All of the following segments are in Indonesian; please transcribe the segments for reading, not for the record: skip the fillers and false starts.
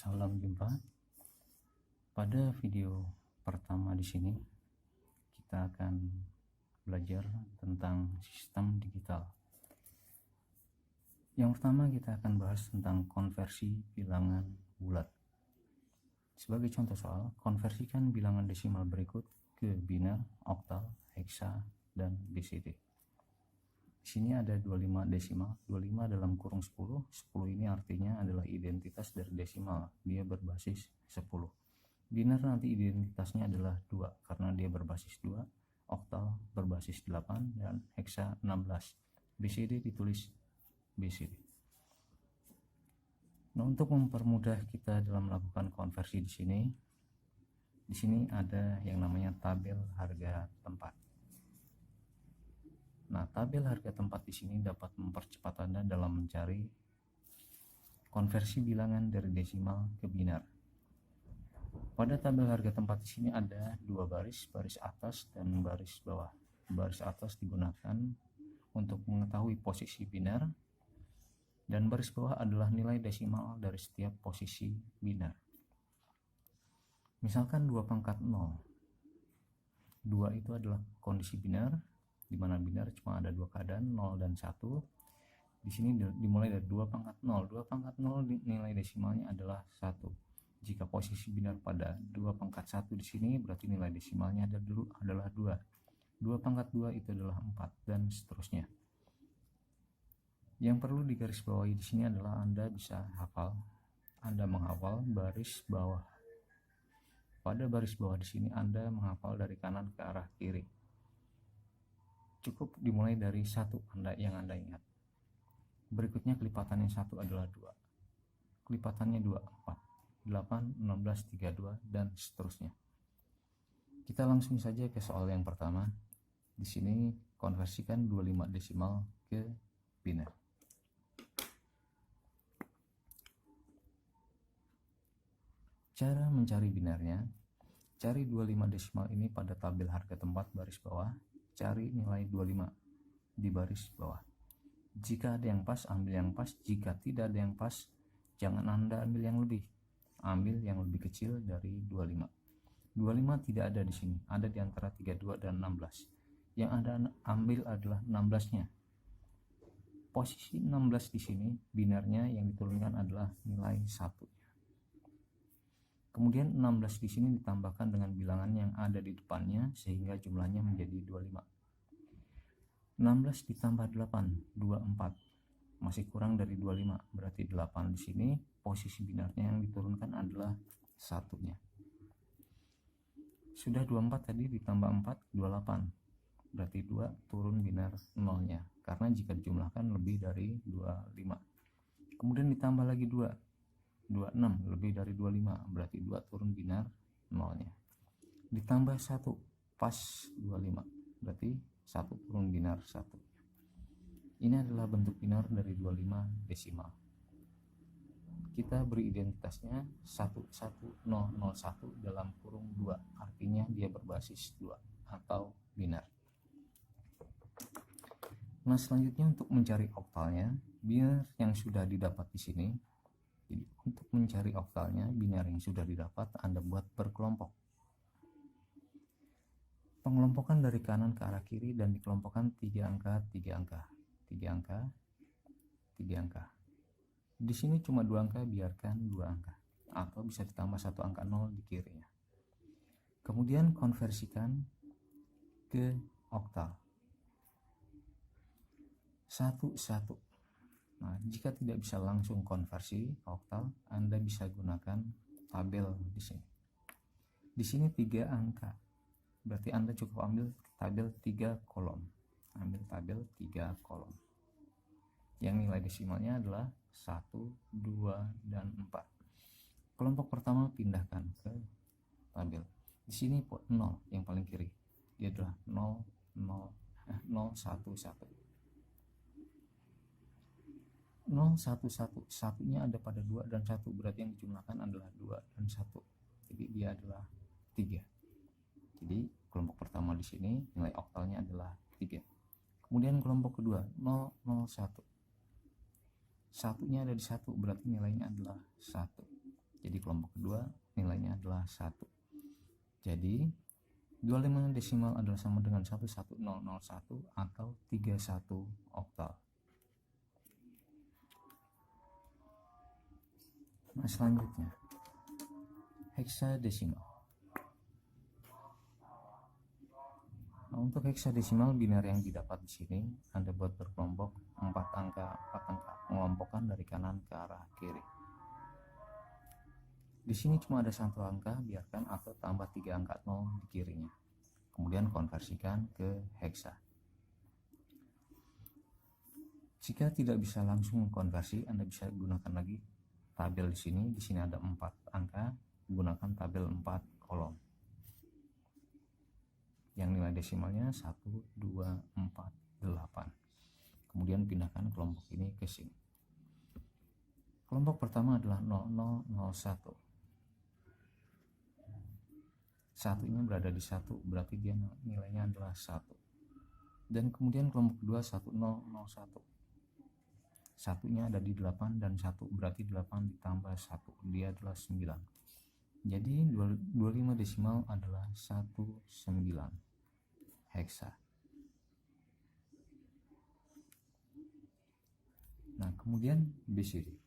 Salam jumpa. Pada video pertama di sini kita akan belajar tentang sistem digital. Yang pertama kita akan bahas tentang konversi bilangan bulat. Sebagai contoh soal, konversikan bilangan desimal berikut ke biner, oktal, heksa, dan BCD. Di sini ada 25 desimal, 25 dalam kurung 10. 10 ini artinya adalah identitas dari desimal, dia berbasis 10. Biner nanti identitasnya adalah 2 karena dia berbasis 2, oktal berbasis 8, dan heksa 16. BCD ditulis BCD. Nah, untuk mempermudah kita dalam melakukan konversi di sini ada yang namanya tabel harga tempat. Nah, tabel harga tempat di sini dapat mempercepat Anda dalam mencari konversi bilangan dari desimal ke biner. Pada tabel harga tempat di sini ada dua baris atas dan baris bawah. Baris atas digunakan untuk mengetahui posisi biner, dan baris bawah adalah nilai desimal dari setiap posisi biner. Misalkan 2 pangkat 0. 2 itu adalah kondisi biner, di mana biner cuma ada dua keadaan, 0 dan 1. Di sini dimulai dari 2 pangkat 0. 2 pangkat 0 nilai desimalnya adalah 1. Jika posisi biner pada 2 pangkat 1 di sini, berarti nilai desimalnya adalah 2. 2 pangkat 2 itu adalah 4, dan seterusnya. Yang perlu digarisbawahi di sini adalah Anda menghafal baris bawah. Pada baris bawah di sini Anda menghafal dari kanan ke arah kiri. Cukup dimulai dari 1 yang Anda ingat. Berikutnya kelipatannya 1 adalah 2. Kelipatannya 2, 4. 8, 16, 32, dan seterusnya. Kita langsung saja ke soal yang pertama. Di sini konversikan 25 desimal ke biner. Cara mencari binernya, cari 25 desimal ini pada tabel harga tempat baris bawah. Cari nilai 25 di baris bawah. Jika ada yang pas, ambil yang pas. Jika tidak ada yang pas, jangan Anda ambil yang lebih. Ambil yang lebih kecil dari 25. 25 tidak ada di sini, ada di antara 32 dan 16. Yang Anda ambil adalah 16-nya. Posisi 16 di sini, binernya yang diturunkan adalah nilai 1. Kemudian 16 di sini ditambahkan dengan bilangan yang ada di depannya sehingga jumlahnya menjadi 25. 16 ditambah 8, 24. Masih kurang dari 25, berarti 8 di sini. Posisi binarnya yang diturunkan adalah 1-nya. Sudah 24 tadi ditambah 4, 28. Berarti 2 turun binar 0-nya karena jika dijumlahkan lebih dari 25. Kemudian ditambah lagi 2. 26 lebih dari 25, berarti 2 turun binar 0-nya. Ditambah 1 pas 25, berarti 1 turun binar 1. Ini adalah bentuk binar dari 25 desimal. Kita beri identitasnya 11001 dalam kurung 2, artinya dia berbasis 2 atau binar. Nah, selanjutnya untuk mencari oktalnya, binar yang sudah didapat di sini. Jadi untuk mencari oktalnya, binar yang sudah didapat Anda buat berkelompok. Pengelompokan dari kanan ke arah kiri dan dikelompokkan 3 angka, 3 angka, 3 angka, 3 angka. Di sini cuma 2 angka, biarkan 2 angka. Atau bisa ditambah 1 angka 0 di kirinya. Kemudian konversikan ke oktal. 1, 1. Nah, jika tidak bisa langsung konversi oktal, Anda bisa gunakan tabel di sini. Di sini 3 angka. Berarti Anda cukup ambil tabel 3 kolom. Ambil tabel 3 kolom. Yang nilai desimalnya adalah 1, 2, dan 4. Kelompok pertama pindahkan ke tabel. Di sini 0 yang paling kiri. Dia adalah 0, 1, 1. 0, 1, 1. Satunya ada pada 2 dan 1, berarti yang dijumlahkan adalah 2 dan 1. Jadi dia adalah 3. Jadi kelompok pertama di sini nilai oktalnya adalah 3. Kemudian kelompok kedua 0, 0, 1. Satunya ada di 1, berarti nilainya adalah 1. Jadi Jadi kelompok kedua nilainya adalah 1. Jadi 25 desimal adalah sama dengan 11001 atau 31 oktal. Nah, selanjutnya heksadesimal. Nah, untuk heksadesimal biner yang didapat di sini Anda buat berkelompok 4 angka, pengelompokan dari kanan ke arah kiri. Di sini cuma ada 1 angka, biarkan, atau tambah 3 angka 0 di kirinya. Kemudian konversikan ke heksa. Jika tidak bisa langsung konversi, Anda bisa gunakan lagi tabel di sini. Di sini ada 4 angka, gunakan tabel 4 kolom. Yang nilai desimalnya 1, 2, 4, 8. Kemudian pindahkan kelompok ini ke sini. Kelompok pertama adalah 0001. Satunya berada di 1, berarti dia nilainya adalah 1. Dan kemudian kelompok kedua 1001. Satunya ada di 8 dan 1, berarti 8 ditambah 1, dia adalah 9. Jadi 25 desimal adalah 19 heksa. Nah, kemudian BCD.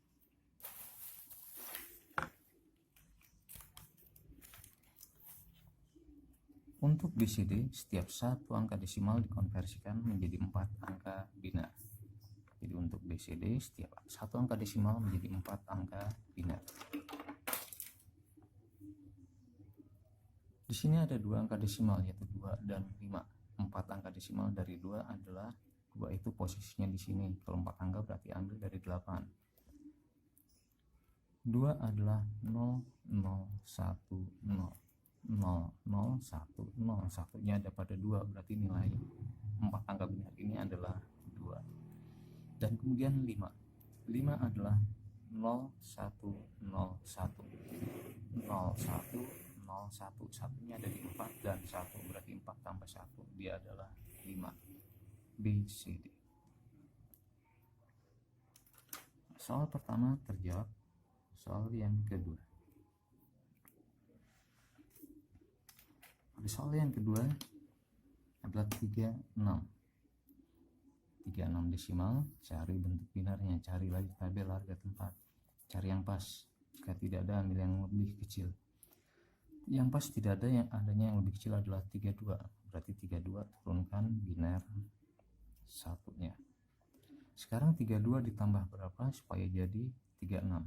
Untuk BCD, setiap satu angka desimal dikonversikan menjadi 4 angka biner. Jadi untuk BCD, setiap satu angka desimal menjadi 4 angka biner. Di sini ada 2 angka desimal, yaitu 2 dan 5. 4 angka desimal dari 2 adalah 2 itu posisinya di sini. Kalau 4 angka berarti ambil dari 8. 2 adalah 0, 0, 1, 0. 0, 0, 1, 0. Satunya ada pada 2, berarti nilai 4 angka biner ini adalah 2. Dan kemudian 5. 5 adalah 0, 1, 0, 1. 0, 1, 0, 1. Satunya ada di 4 dan 1, berarti 4 tambah 1, dia adalah 5. BCD. Soal pertama terjawab. Soal yang kedua. Soal yang kedua adalah 36. 36 desimal, cari bentuk binarnya, cari lagi tabel harga tempat, cari yang pas. Jika tidak ada, ambil yang lebih kecil. Yang pas tidak ada, yang adanya yang lebih kecil adalah 32, berarti 32 turunkan biner satunya. Sekarang 32 ditambah berapa supaya jadi 36?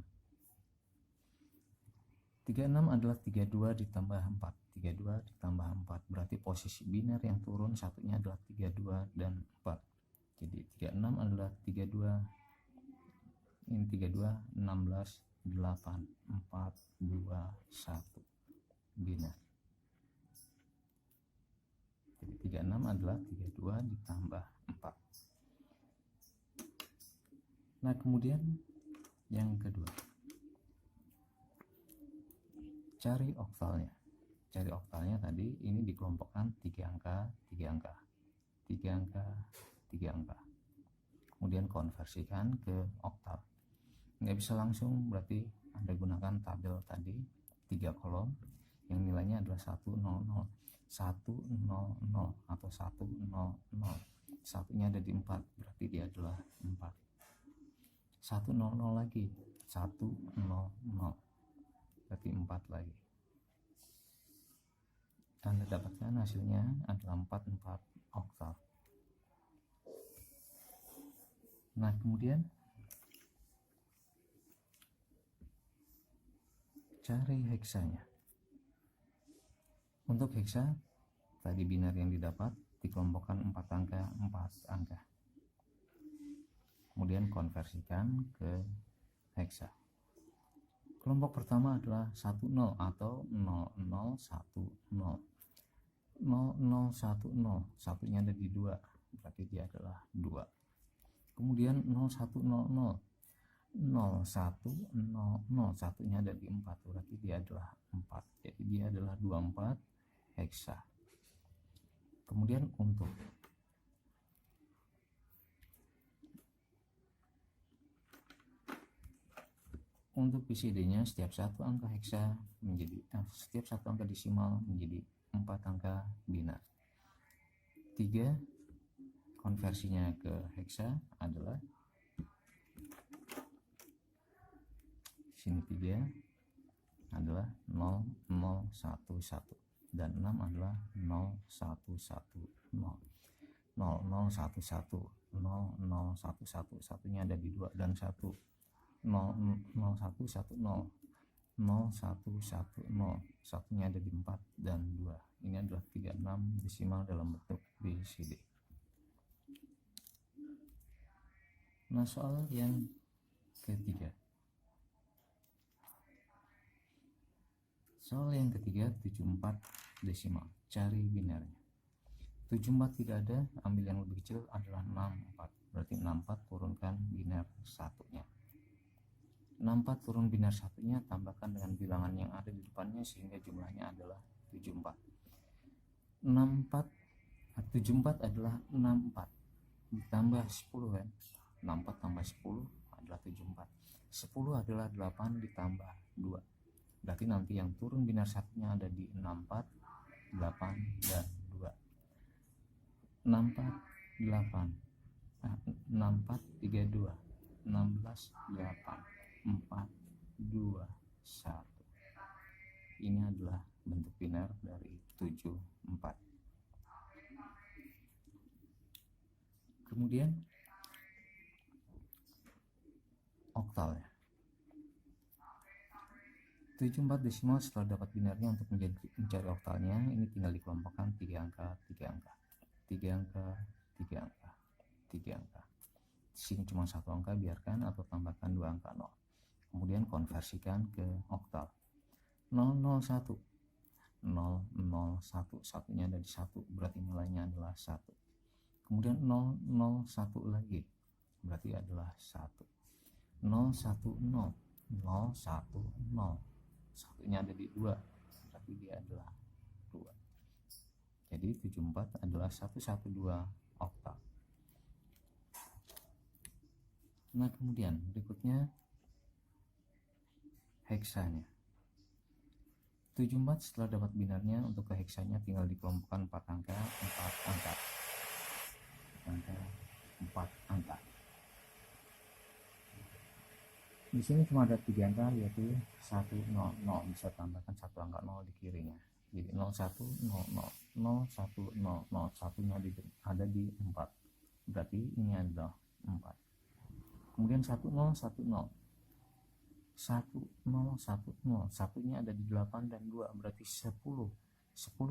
36 adalah 32 ditambah 4. 32 ditambah 4, berarti posisi biner yang turun satunya adalah 32 dan 4. Jadi 36 adalah 32, ini 32, 16, 8, 4, 2, 1 biner. Jadi 36 adalah 32 ditambah 4. Nah, kemudian yang kedua, cari oktalnya. Cari oktalnya tadi ini dikelompokkan 3 angka, 3 angka, 3 angka, 3 angka. Kemudian konversikan ke oktal. Nggak bisa langsung, berarti Anda gunakan tabel tadi 3 kolom yang nilainya adalah 100, 100 atau 100. Satunya ada di 4, berarti dia adalah 4. 100 lagi, 100, berarti 4 lagi. Anda dapatkan hasilnya adalah 44 oktal. Nah, kemudian cari heksanya. Untuk heksa, tadi biner yang didapat dikelompokkan 4 angka, 4 angka. Kemudian konversikan ke heksa. Kelompok pertama adalah 10 atau 0010. 0010, satunya ada di 2, berarti dia adalah 2. Kemudian 0100, 0100, satunya ada di 4, berarti dia adalah 4. Jadi dia adalah 24 heksa. Kemudian Untuk BCD-nya setiap satu angka heksa menjadi setiap satu angka desimal menjadi 4 angka binar. 3 konversinya ke heksa adalah sini 3 adalah 0011 dan 6 adalah 0110 0011 0011 satunya ada di 2 dan 1 0110 0110 satunya ada di 4 dan 2. Ini adalah 36 desimal dalam bentuk BCD. Nah, soal yang ketiga. Soal yang ketiga 74 desimal. Cari binarnya. 74 tidak ada, ambil yang lebih kecil adalah 64. Berarti 64 turunkan binar satunya. 64 turun binar satunya, tambahkan dengan bilangan yang ada di depannya sehingga jumlahnya adalah 74. 74 adalah 64 ditambah 10 kan. 64 tambah 10 adalah 74. 10 adalah 8 ditambah 2. Berarti nanti yang turun binar satunya ada di 64, 8 dan 2. 64 8 64 32 16 8 4 2 1. Ini adalah bentuk binar dari 74. Kemudian oktalnya. 74 desimal setelah dapat binarnya, untuk mencari oktalnya ini tinggal dikelompokkan 3 angka 3 angka 3 angka 3 angka 3 angka. Di sini cuma satu angka, biarkan, atau tambahkan 2 angka 0. Kemudian konversikan ke oktal. 001 001 satunya ada di 1, berarti nilainya adalah 1. Kemudian 001 lagi, berarti adalah 1. 010 010 satunya ada di 2, berarti dia adalah 2. Jadi 74 adalah 112 oktal. Nah, kemudian berikutnya heksanya. 74 setelah dapat binarnya, untuk ke heksanya tinggal dikelompokkan 4 angka 4 angka 4 angka. Di sini cuma ada 3 angka, yaitu 100, bisa tambahkan 1 angka 0 di kirinya. Jadi 0100 0100 satunya ada di 4. Berarti ini adalah 4. Kemudian 1010 satunya ada di 8 dan 2, berarti 10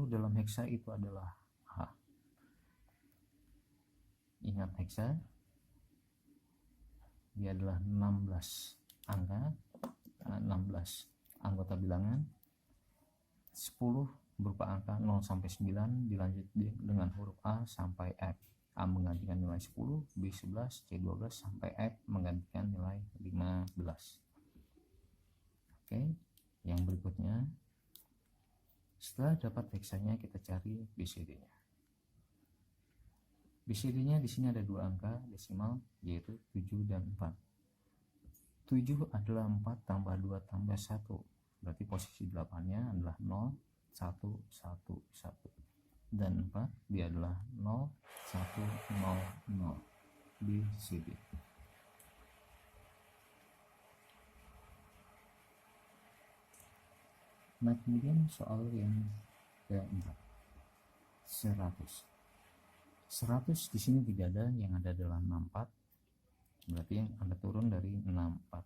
dalam heksa itu adalah H. Ingat heksa dia adalah 16 angka, 16 anggota bilangan. 10 berupa angka 0 sampai 9, dilanjut dengan huruf A sampai F. A menggantikan nilai 10, B 11, C 12 sampai F menggantikan nilai 15. Oke, yang berikutnya setelah dapat heksanya kita cari BCD-nya. BCD-nya di sini ada 2 angka desimal, yaitu 7 dan 4. 7 adalah 4 tambah 2 tambah 1, berarti posisi 8-nya adalah 0 1 1 1, dan 4 dia adalah 0 1 0 0 BCD. Nah, kemudian soal yang keempat, 100 di sini tidak ada, yang ada adalah 64, berarti yang Anda turun dari 64.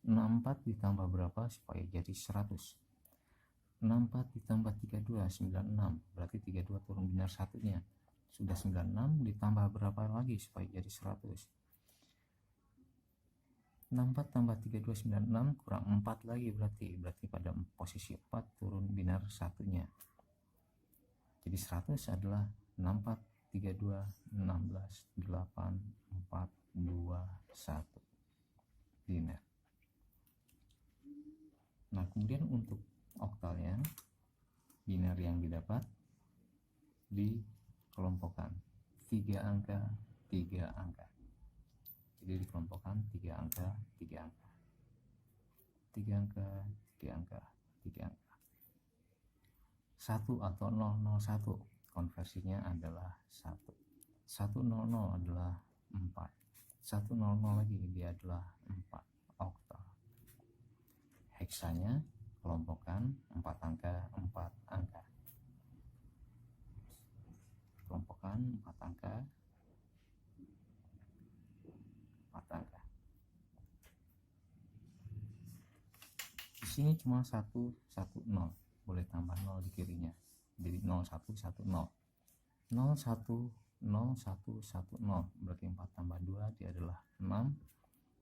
64 ditambah berapa supaya jadi 100? 64 ditambah 32 96, berarti 32 turun binar satunya sudah 96, ditambah berapa lagi supaya jadi 100? 64 tambah 32 96 kurang 4 lagi, berarti pada posisi 4 turun binar satunya. Jadi 100 adalah 64 32 16 8 4 2 1 binar. Nah, kemudian untuk oktalnya, binar yang didapat dikelompokkan 3 angka 3 angka. Jadi dikelompokkan 3 angka 3 angka. 3 angka, 3 angka, 3 angka. 1 atau 001 konversinya adalah 1. 100 adalah 4. 100 lagi dia adalah 4 oktal. Heksanya kelompokkan 4 angka, 4 angka. Kelompokkan 4 angka, 4 angka. Di sini cuma 1, 1, 0. Boleh tambah 0 di kirinya. Jadi 0, 1, 1, 0. 0, 1, 0, 1, 1, 0. Berarti 4 tambah 2 dia adalah 6.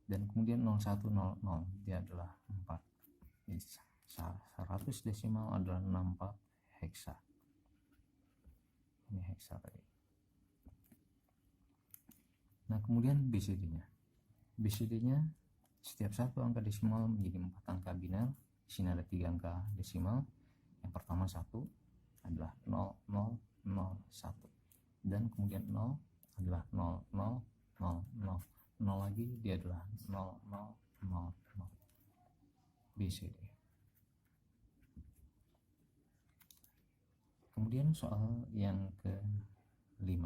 Dan kemudian 0, 1, 0, 0 dia adalah 4. Jadi 100 desimal adalah 64 heksa. Ini heksa tadi. Nah, kemudian BCD-nya. BCD-nya setiap satu angka desimal menjadi 4 angka biner. Di sini ada 3 angka desimal. Yang pertama 1 adalah 0, 0, 0, 1. Dan kemudian 0 adalah 0, 0, 0, 0. 0 lagi dia adalah 0, 0, 0, 0. BCD. Kemudian soal yang ke-5.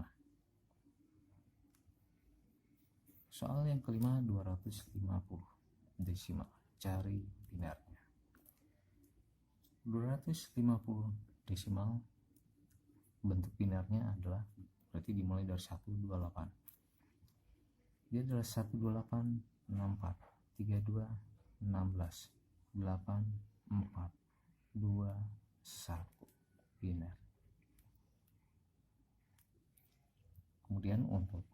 Soal yang ke-5 250 desimal. Cari binarnya. 250 desimal bentuk binarnya adalah berarti dimulai dari 128. Dia adalah 128 64 32 16 8 4 2 1 binar. Kemudian untuk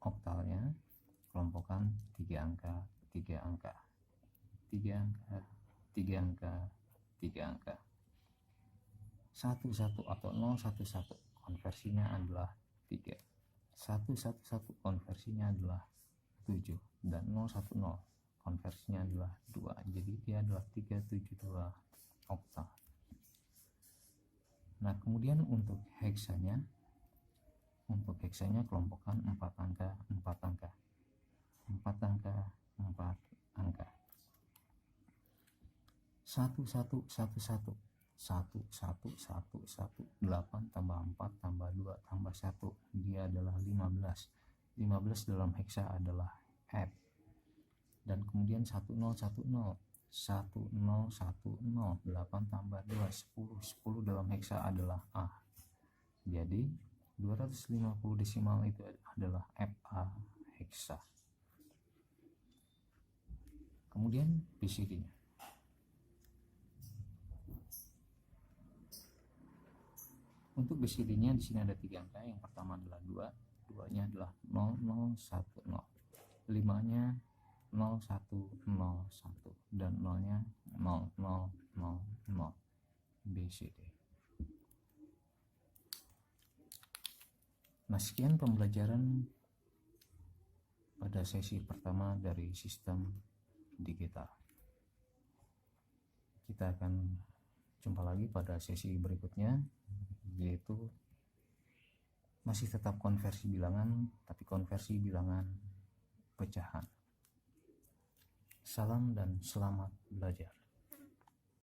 oktalnya kelompokkan 3 angka, 3 angka, 3 angka, 3 angka, 3 angka. 11 atau 011 konversinya adalah 3. 111 konversinya adalah 7 dan 010 konversinya adalah 2. Jadi dia adalah 372 oktal. Nah, kemudian untuk heksanya kelompokkan 4 angka, 4 angka. 4 angka, 4 angka. 1111 1111 8 tambah 4 tambah 2 tambah 1 dia adalah 15. 15 dalam heksa adalah F. Dan kemudian 1010 1010 8 tambah 2 10 10 dalam heksa adalah A. Jadi 250 desimal itu adalah FA heksa. Kemudian BCD-nya. Untuk BCD-nya di sini ada 3 angka. Yang pertama adalah 2, 2-nya adalah 0010. 5-nya 0101 dan 0-nya 0000. BCD. Nah, sekian pembelajaran pada sesi pertama dari sistem digital. Kita akan jumpa lagi pada sesi berikutnya, yaitu masih tetap konversi bilangan, tapi konversi bilangan pecahan. Salam dan selamat belajar.